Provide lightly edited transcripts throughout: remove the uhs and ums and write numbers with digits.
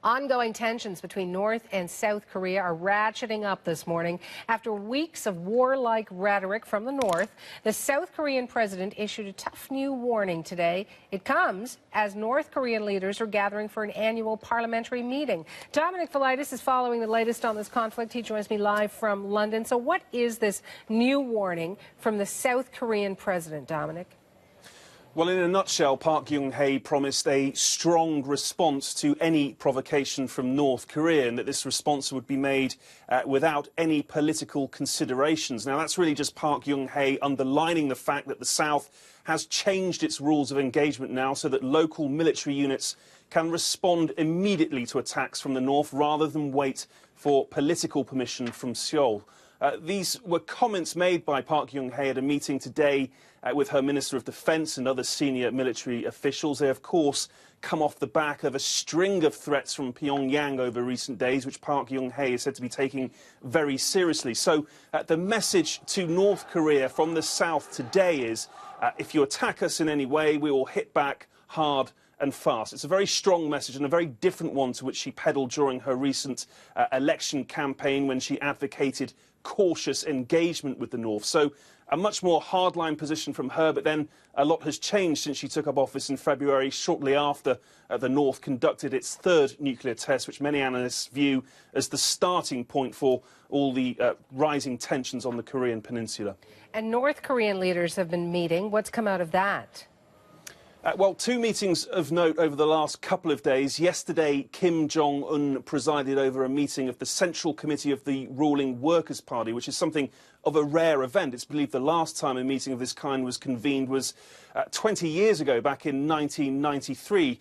Ongoing tensions between North and South Korea are ratcheting up this morning. After weeks of warlike rhetoric from the North, the South Korean president issued a tough new warning today. It comes as North Korean leaders are gathering for an annual parliamentary meeting. Dominic Velitis is following the latest on this conflict. He joins me live from London. So what is this new warning from the South Korean president, Dominic? Well, in a nutshell, Park Geun-hye promised a strong response to any provocation from North Korea, and that this response would be made without any political considerations. Now, that's really just Park Geun-hye underlining the fact that the South has changed its rules of engagement now so that local military units can respond immediately to attacks from the North rather than wait for political permission from Seoul. These were comments made by Park Geun-hye at a meeting today with her Minister of Defence and other senior military officials. They, of course, come off the back of a string of threats from Pyongyang over recent days, which Park Geun-hye is said to be taking very seriously. So the message to North Korea from the South today is, if you attack us in any way, we will hit back hard and fast. It's a very strong message and a very different one to which she peddled during her recent election campaign when she advocated cautious engagement with the North. So a much more hardline position from her, but then a lot has changed since she took up office in February, shortly after the North conducted its third nuclear test, which many analysts view as the starting point for all the rising tensions on the Korean peninsula. And North Korean leaders have been meeting. What's come out of that? Well, two meetings of note over the last couple of days. Yesterday, Kim Jong-un presided over a meeting of the Central Committee of the ruling Workers' Party, which is something of a rare event. It's believed the last time a meeting of this kind was convened was 20 years ago, back in 1993.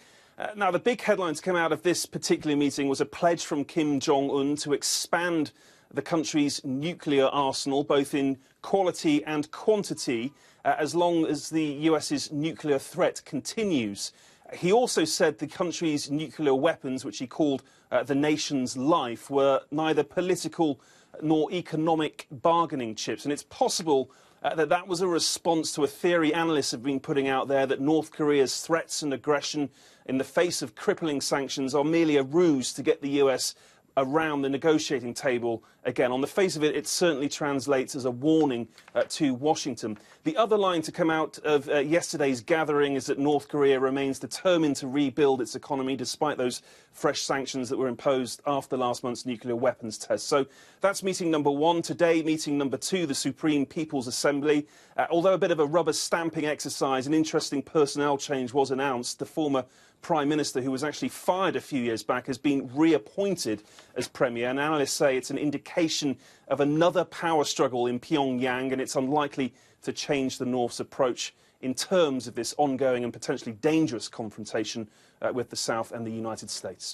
Now, the big headline to come out of this particular meeting was a pledge from Kim Jong-un to expand the country's nuclear arsenal, both in quality and quantity, as long as the US's nuclear threat continues. He also said the country's nuclear weapons, which he called the nation's life, were neither political nor economic bargaining chips. And it's possible that was a response to a theory analysts have been putting out there that North Korea's threats and aggression in the face of crippling sanctions are merely a ruse to get the US around the negotiating table again. On the face of it, it certainly translates as a warning to Washington. The other line to come out of yesterday's gathering is that North Korea remains determined to rebuild its economy despite those fresh sanctions that were imposed after last month's nuclear weapons test. So that's meeting number one. Today, meeting number two, the Supreme People's Assembly. Although a bit of a rubber stamping exercise, an interesting personnel change was announced. The former Prime Minister, who was actually fired a few years back, has been reappointed as Premier, and analysts say it's an indication of another power struggle in Pyongyang, and it's unlikely to change the North's approach in terms of this ongoing and potentially dangerous confrontation with the South and the United States.